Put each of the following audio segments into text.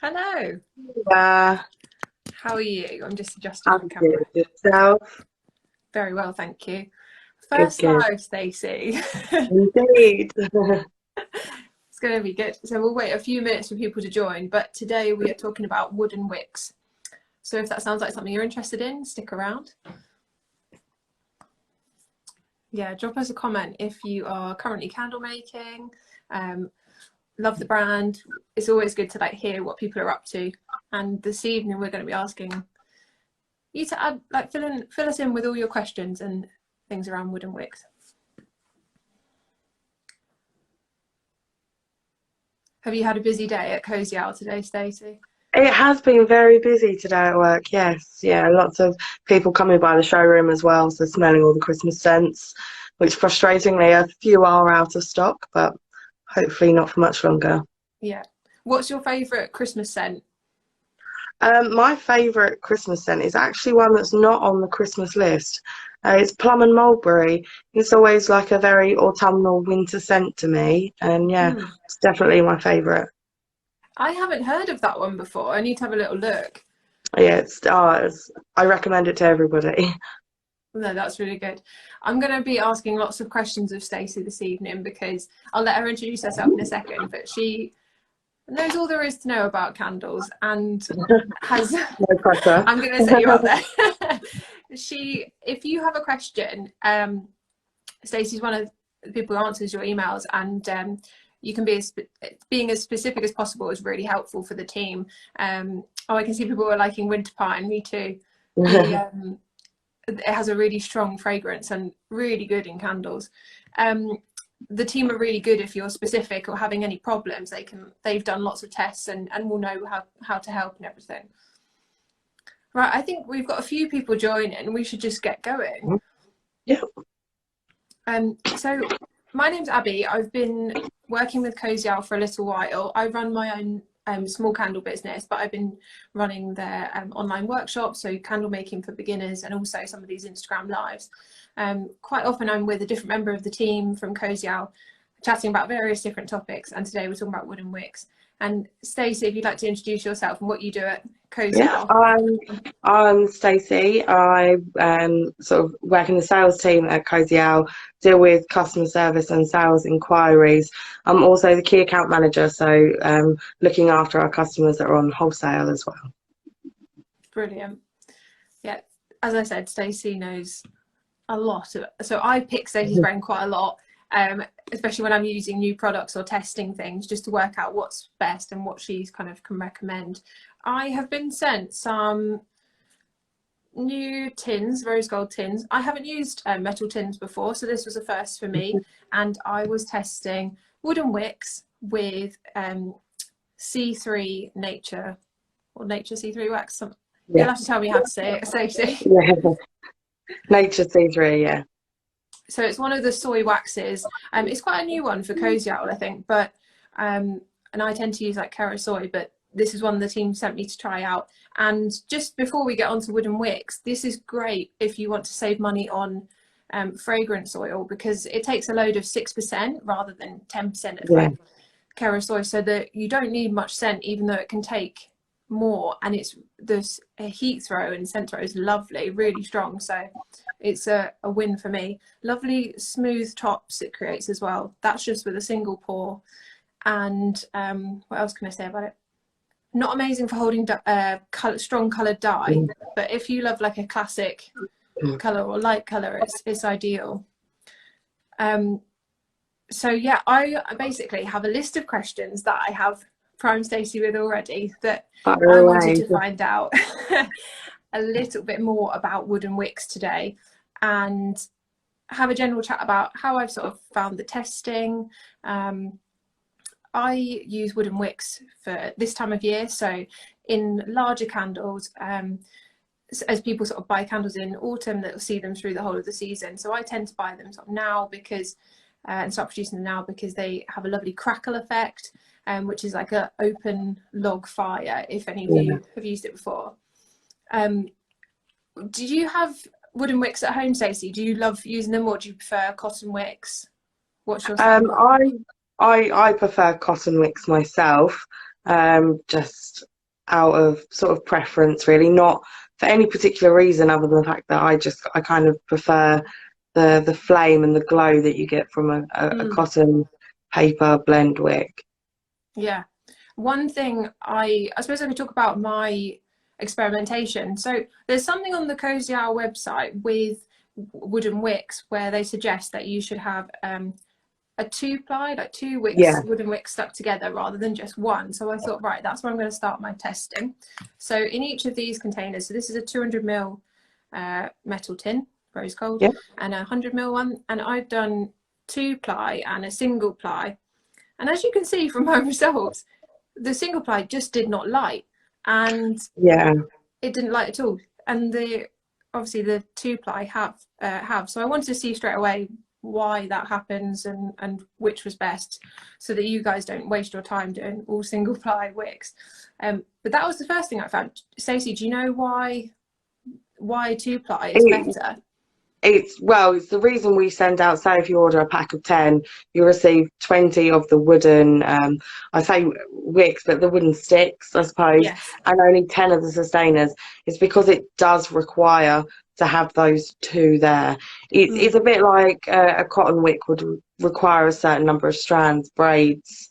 Hello. Uh, How are you? I'm just adjusting my I'm good. camera. Yourself? Very well, thank you. Good, First good. live, Stacey. Indeed. It's going to be good. So we'll wait a few minutes for people to join, but today we are talking about wooden wicks. So if that sounds like something you're interested in, stick around. Yeah, drop us a comment if you are currently candle making, love the brand. It's always good to hear what people are up to. And this evening we're going to be asking you to add, fill us in with all your questions and things around wooden wicks. Have you had a busy day at Cosy Owl today, Stacey? It has been very busy today at work, yes. Yeah, lots of people coming by the showroom as well, so smelling all the Christmas scents, which frustratingly a few are out of stock, but hopefully not for much longer. Yeah. What's your favourite Christmas scent? My favourite Christmas scent is actually one that's not on the Christmas list. It's plum and mulberry. It's always like a very autumnal winter scent to me, and yeah, it's definitely my favourite. I haven't heard of that one before. I need to have a little look. Yeah, I recommend it to everybody. No, that's really good. I'm going to be asking lots of questions of Stacey this evening because I'll let her introduce herself in a second, but she knows all there is to know about candles and has No pressure. I'm going to set you up there. If you have a question, Stacey's one of the people who answers your emails, and you can be being as specific as possible is really helpful for the team. I can see people are liking winter pine. Me too. It has a really strong fragrance and really good in candles. The team are really good if you're specific or having any problems. They've done lots of tests and will know how to help and everything. Right, I think we've got a few people joining. We should just get going. Yeah. So my name's Abby. I've been working with Cosy Owl for a little while. I run my own small candle business, but I've been running their online workshops, so candle making for beginners, and also some of these Instagram lives. Quite often I'm with a different member of the team from Cosy Owl, chatting about various different topics, and today we're talking about wooden wicks. And Stacey, if you'd like to introduce yourself and what you do at Cosy Yeah, Owl. I'm Stacey. I sort of work in the sales team at Cosy Owl, deal with customer service and sales inquiries. I'm also the key account manager, so looking after our customers that are on wholesale as well. Brilliant. Yeah, as I said, Stacey knows a lot. So I pick Stacey's brain quite a lot, especially when I'm using new products or testing things, just to work out what's best and what she's kind of can recommend. I have been sent some new tins, rose gold tins. I haven't used metal tins before, so this was a first for me. And I was testing wooden wicks with C3 Nature or Nature C3 wax. You'll have to tell me how to say it, Stacey. Yeah. Nature C3, yeah. So it's one of the soy waxes. It's quite a new one for Cosy Owl, I think, but and I tend to use Kera soy, but this is one the team sent me to try out. And just before we get on to wooden wicks, this is great if you want to save money on fragrance oil, because it takes a load of 6% rather than 10% of Kera soy, so that you don't need much scent, even though it can take more, and this heat throw and scent throw is lovely, really strong, so it's a win for me. Lovely smooth tops it creates as well. That's just with a single pour. And what else can I say about it? Not amazing for holding strong coloured dye, but if you love a classic colour or light colour, it's ideal. So yeah, I basically have a list of questions that I have primed Stacey with already, that I wanted to find out a little bit more about wooden wicks today, and have a general chat about how I've sort of found the testing. I use wooden wicks for this time of year, so in larger candles, as people sort of buy candles in autumn, they'll see them through the whole of the season. So I tend to buy them sort of now because and start producing them now because they have a lovely crackle effect, which is like an open log fire, if any of you have used it before. Do you have wooden wicks at home, Stacey? Do you love using them, or do you prefer cotton wicks? What's your style? I prefer cotton wicks myself. Just out of sort of preference, really, not for any particular reason other than the fact that I kind of prefer the flame and the glow that you get from a cotton paper blend wick. Yeah. One thing I suppose I could talk about my experimentation. So there's something on the Cosy Owl website with wooden wicks where they suggest that you should have a 2-ply, like 2 wicks, Yeah. wooden wicks stuck together rather than just one. So I thought, right, that's where I'm going to start my testing. So in each of these containers, so this is a 200 ml metal tin, rose gold, Yeah. and a 100 ml one, and I've done 2-ply and a single ply. And as you can see from my results, the single ply just did not light, and Yeah. it didn't light at all. And obviously the 2-ply have. So I wanted to see straight away why that happens and which was best, so that you guys don't waste your time doing all single ply wicks. But that was the first thing I found. Stacey, do you know why 2-ply is better? It's the reason we send out, say if you order a pack of 10, you receive 20 of the wooden, I say wicks, but the wooden sticks, I suppose, Yes. and only 10 of the sustainers. It's because it does require to have those 2 there. It's a bit like a cotton wick would require a certain number of strands, braids,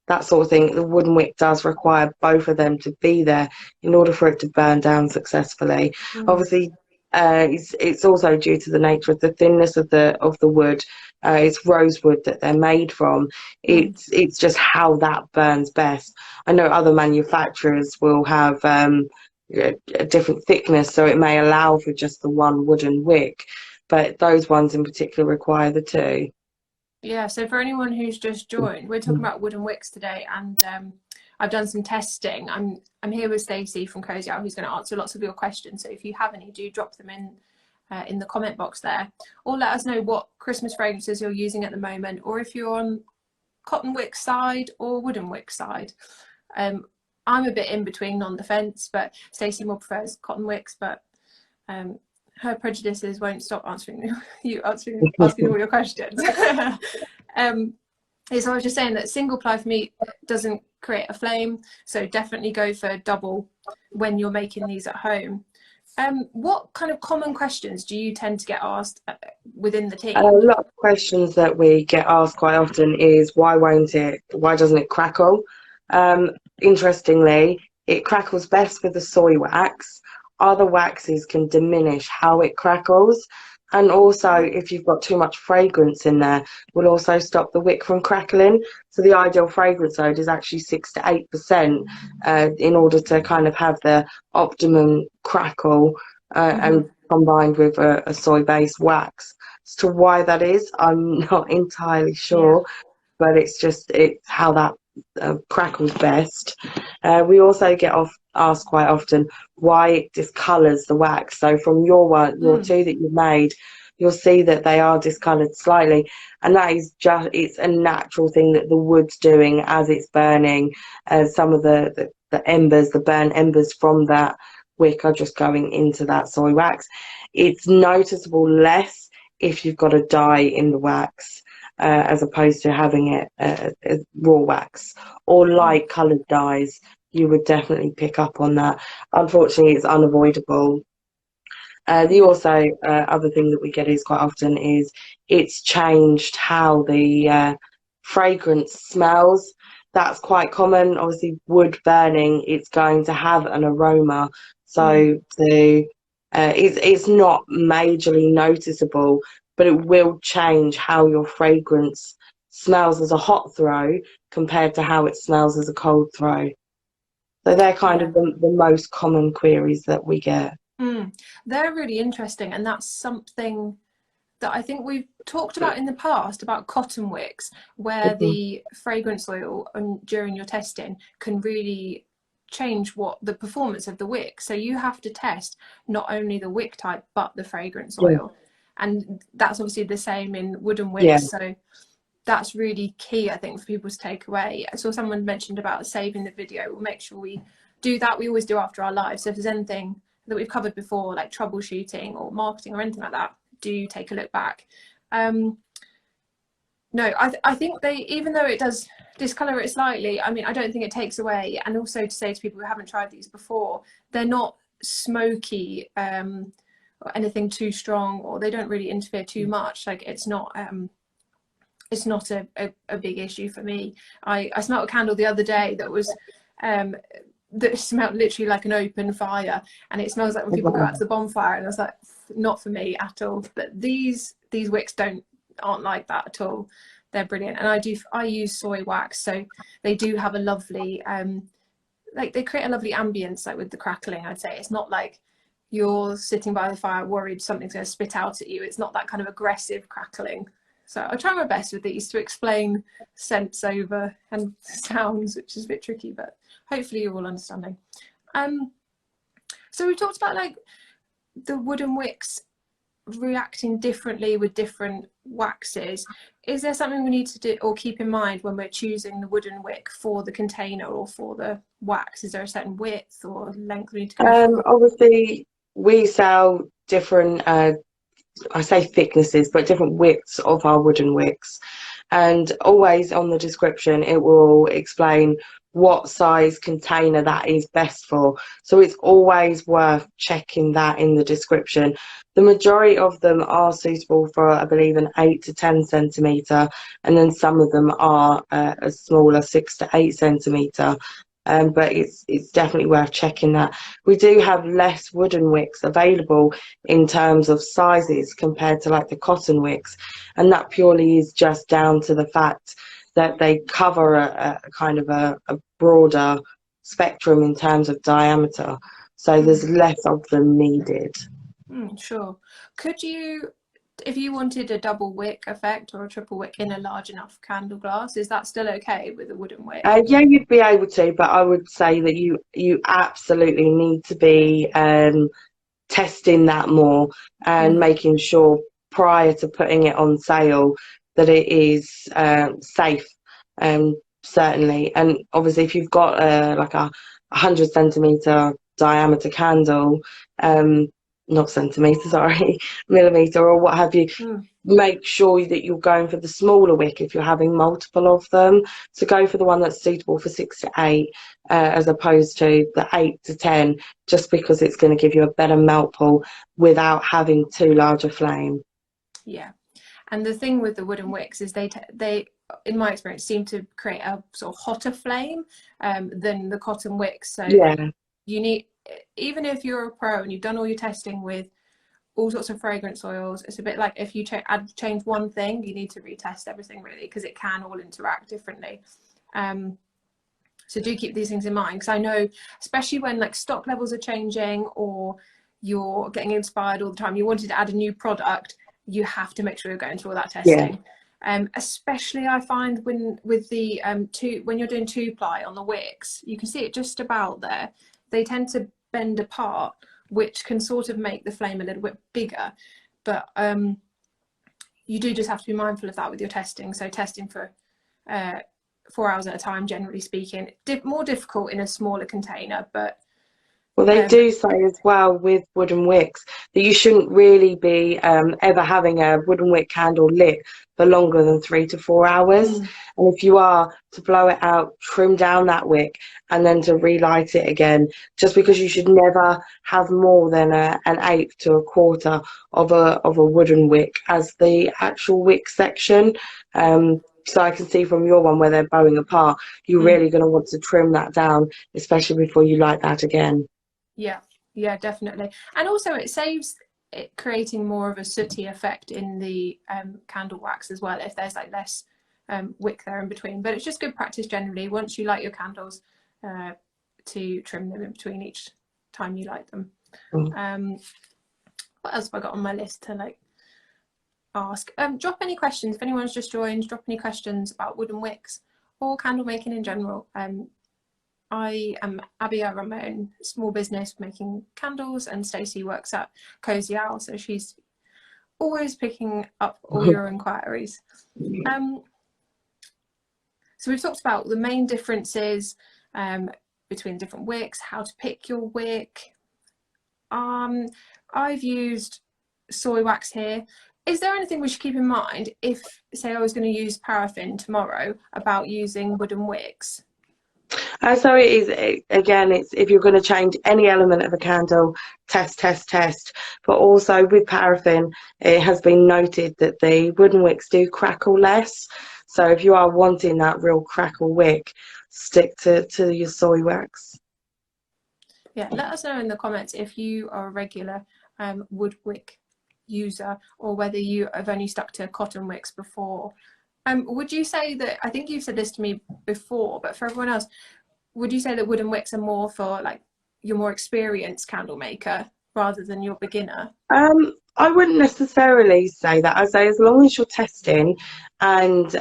that sort of thing. The wooden wick does require both of them to be there in order for it to burn down successfully. Obviously, it's also due to the nature of the thinness of the wood. It's rosewood that they're made from. It's just how that burns best. I know other manufacturers will have a different thickness, so it may allow for just the one wooden wick, but those ones in particular require the 2. Yeah, so for anyone who's just joined, we're talking about wooden wicks today, and I've done some testing. I'm here with Stacey from Cosy Owl, who's going to answer lots of your questions. So if you have any, do drop them in the comment box there, or let us know what Christmas fragrances you're using at the moment, or if you're on cotton wick side or wooden wick side. I'm a bit in between, on the fence, but Stacey more prefers cotton wicks, but her prejudices won't stop asking all your questions. So I was just saying that single ply for me doesn't create a flame, so definitely go for double when you're making these at home. What kind of common questions do you tend to get asked within the team? A lot of questions that we get asked quite often is why doesn't it crackle? Interestingly, it crackles best with the soy wax. Other waxes can diminish how it crackles, and also if you've got too much fragrance in there, will also stop the wick from crackling. So the ideal fragrance load is actually 6 to 8% in order to kind of have the optimum crackle, and combined with a soy-based wax. As to why that is, I'm not entirely sure, but it's how that crackles best. We also get asked quite often why it discolours the wax. So from your 2 that you've made, you'll see that they are discoloured slightly, and that is it's a natural thing that the wood's doing as it's burning. Some of the embers, the burnt embers from that wick are just going into that soy wax. It's noticeable less if you've got a dye in the wax, as opposed to having it as raw wax or light coloured dyes. You would definitely pick up on that. Unfortunately, it's unavoidable. The also other thing that we get is quite often is it's changed how the fragrance smells. That's quite common. Obviously, wood burning, it's going to have an aroma, so it's not majorly noticeable, but it will change how your fragrance smells as a hot throw compared to how it smells as a cold throw. So they're kind of the most common queries that we get. They're really interesting, and that's something that I think we've talked about in the past, about cotton wicks, where the fragrance oil during your testing can really change what the performance of the wick. So you have to test not only the wick type but the fragrance oil, and that's obviously the same in wooden wicks. So that's really key, I think, for people to take away. I saw someone mentioned about saving the video. We'll make sure we do that. We always do after our live. So if there's anything that we've covered before, like troubleshooting or marketing or anything like that, do take a look back. No, I think they, even though it does discolour it slightly, I mean, I don't think it takes away. And also to say to people who haven't tried these before, they're not smoky or anything too strong, or they don't really interfere too much. Like it's not a big issue for me. I smelled a candle the other day that was that smelled literally like an open fire, and it smells like when people go out to the bonfire, and I was like, not for me at all. But these wicks aren't like that at all. They're brilliant. And I use soy wax, so they do have a lovely like they create a lovely ambience, like with the crackling. I'd say it's not like you're sitting by the fire worried something's going to spit out at you. It's not that kind of aggressive crackling. So I try my best with these to explain scents over and sounds, which is a bit tricky, but hopefully you're all understanding. So we talked about like the wooden wicks reacting differently with different waxes. Is there something we need to do or keep in mind when we're choosing the wooden wick for the container or for the wax? Is there a certain width or length we need to go for? Obviously, we sell different, I say thicknesses, but different widths of our wooden wicks. And always on the description, it will explain what size container that is best for. So it's always worth checking that in the description. The majority of them are suitable for, I believe, an 8 to 10 centimetre, and then some of them are a smaller 6 to 8 centimetre. But it's definitely worth checking that. We do have less wooden wicks available in terms of sizes compared to like the cotton wicks, and that purely is just down to the fact that they cover a kind of a broader spectrum in terms of diameter, so there's less of them needed. Sure. Could you, if you wanted a double wick effect or a triple wick in a large enough candle glass, is that still okay with a wooden wick? Yeah, you'd be able to, but I would say that you absolutely need to be testing that more and making sure prior to putting it on sale that it is safe, certainly. And obviously, if you've got like a 100 centimeter diameter candle, not centimeter, sorry, millimeter or what have you, make sure that you're going for the smaller wick if you're having multiple of them. So go for the one that's suitable for 6 to 8 as opposed to the 8 to 10, just because it's going to give you a better melt pool without having too large a flame. Yeah. And the thing with the wooden wicks is they in my experience seem to create a sort of hotter flame than the cotton wicks. So yeah, you need, even if you're a pro and you've done all your testing with all sorts of fragrance oils, it's a bit like if you change one thing, you need to retest everything really, because it can all interact differently. So do keep these things in mind, because I know, especially when like stock levels are changing or you're getting inspired all the time, you wanted to add a new product, you have to make sure you're going through all that testing. Especially I find when with the when you're doing 2-ply on the wicks, you can see it just about there. They tend to bend apart, which can sort of make the flame a little bit bigger. But you do just have to be mindful of that with your testing. So testing for 4 hours at a time, generally speaking, more difficult in a smaller container, but well, they do say as well with wooden wicks that you shouldn't really be ever having a wooden wick candle lit for longer than 3 to 4 hours. And if you are, to blow it out, trim down that wick and then to relight it again, just because you should never have more than an eighth to a quarter of a wooden wick as the actual wick section. So I can see from your one where they're bowing apart, you're really going to want to trim that down, especially before you light that again. Yeah, definitely. And also it saves it creating more of a sooty effect in the candle wax as well, if there's like less wick there in between. But it's just good practice generally, once you light your candles, to trim them in between each time you light them. What else have I got on my list to like ask? Drop any questions if anyone's just joined. Drop any questions about wooden wicks or candle making in general. I am Abby. I run my own small business making candles, and Stacey works at Cosy Owl, so she's always picking up all your inquiries. So we've talked about the main differences between different wicks, how to pick your wick. I've used soy wax here. Is there anything we should keep in mind if, say, I was going to use paraffin tomorrow about using wooden wicks? So it is, again, it's if you're going to change any element of a candle, test, test, test. But also with paraffin, it has been noted that the wooden wicks do crackle less. So if you are wanting that real crackle wick, stick to your soy wax. Yeah, let us know in the comments if you are a regular wood wick user or whether you have only stuck to cotton wicks before. Would you say that, I think you've said this to me before, but for everyone else, would you say that wooden wicks are more for like your more experienced candle maker rather than your beginner? I wouldn't necessarily say that. I'd say as long as you're testing and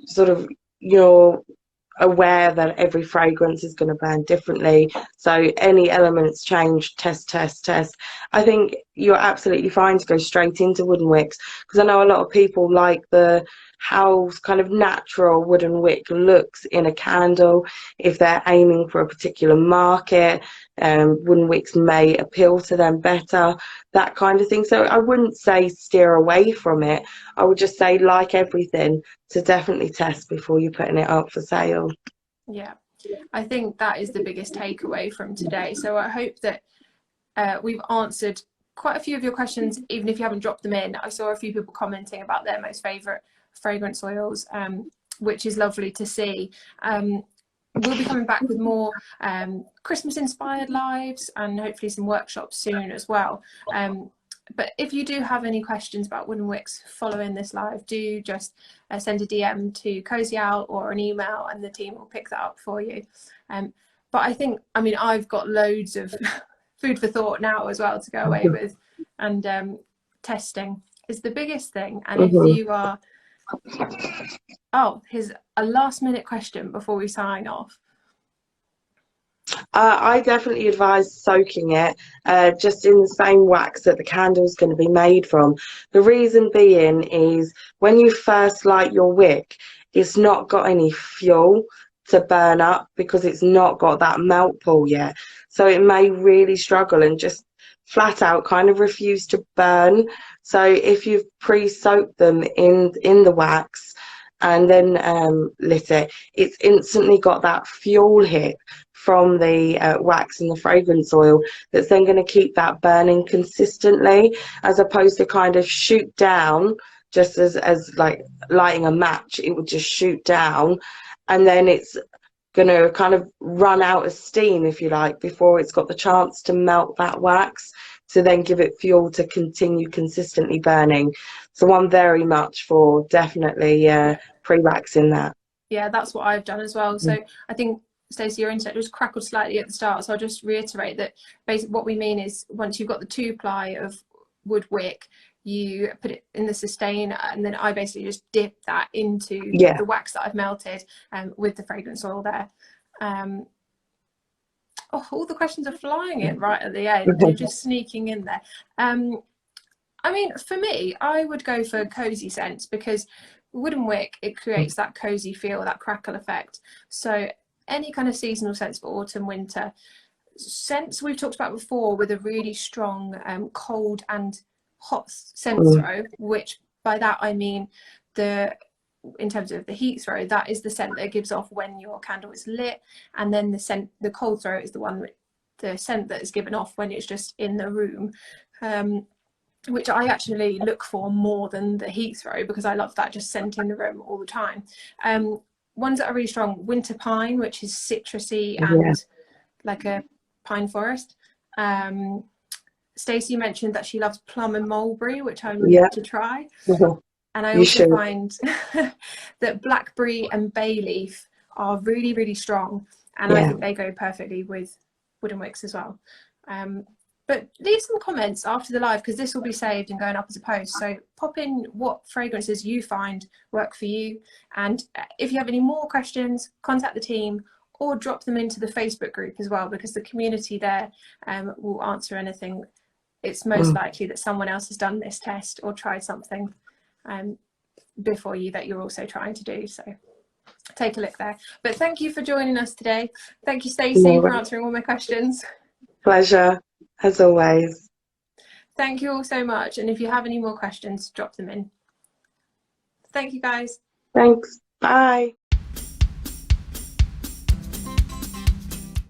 sort of you're aware that every fragrance is going to burn differently, so any elements change, test, test, test. I think you're absolutely fine to go straight into wooden wicks, because I know a lot of people like how kind of natural wooden wick looks in a candle. If they're aiming for a particular market, wooden wicks may appeal to them better, that kind of thing. So I wouldn't say steer away from it. I would just say, like everything, to definitely test before you're putting it up for sale. Yeah, I think that is the biggest takeaway from today. So I hope that we've answered quite a few of your questions, even if you haven't dropped them in. I saw a few people commenting about their most favourite fragrance oils, which is lovely to see. We'll be coming back with more Christmas inspired lives and hopefully some workshops soon as well. But if you do have any questions about wooden wicks following this live, do just send a DM to Cosy Owl or an email and the team will pick that up for you. But I think, I mean, I've got loads of food for thought now as well to go away with, and testing is the biggest thing. And if you are, here's a last minute question before we sign off. I definitely advise soaking it just in the same wax that the candle's going to be made from. The reason being is when you first light your wick, it's not got any fuel to burn up because it's not got that melt pool yet. So it may really struggle and just flat out kind of refuse to burn. So if you've pre-soaked them in the wax and then lit it, it's instantly got that fuel hit from the wax and the fragrance oil that's then going to keep that burning consistently, as opposed to kind of shoot down just as like lighting a match. It would just shoot down and then it's going to kind of run out of steam, if you like, before it's got the chance to melt that wax to then give it fuel to continue consistently burning. So I'm very much for definitely pre-waxing that. Yeah, that's what I've done as well. So I think, Stacey, your internet just crackled slightly at the start, so I'll just reiterate that basically what we mean is once you've got the 2-ply of wood wick, you put it in the sustainer and then I basically just dip that into the wax that I've melted with the fragrance oil there. All the questions are flying in right at the end. They're just sneaking in there. I mean, for me, I would go for cozy scents because wooden wick, it creates that cozy feel, that crackle effect. So any kind of seasonal scents for autumn, winter, scents we've talked about before with a really strong cold and hot scent throw, which by that I mean in terms of the heat throw, that is the scent that it gives off when your candle is lit, and then the cold throw is the scent that is given off when it's just in the room, which I actually look for more than the heat throw because I love that just scent in the room all the time. Ones that are really strong, winter pine, which is citrusy and like a pine forest. Stacey mentioned that she loves plum and mulberry, which I'm yet to try. And I also find that blackberry and bay leaf are really, really strong. And I think they go perfectly with wooden wicks as well. But leave some comments after the live because this will be saved and going up as a post. So pop in what fragrances you find work for you. And if you have any more questions, contact the team or drop them into the Facebook group as well, because the community there will answer anything. It's most likely that someone else has done this test or tried something before you that you're also trying to do. So take a look there. But thank you for joining us today. Thank you, Stacey, for answering all my questions. Pleasure, as always. Thank you all so much. And if you have any more questions, drop them in. Thank you, guys. Thanks. Bye.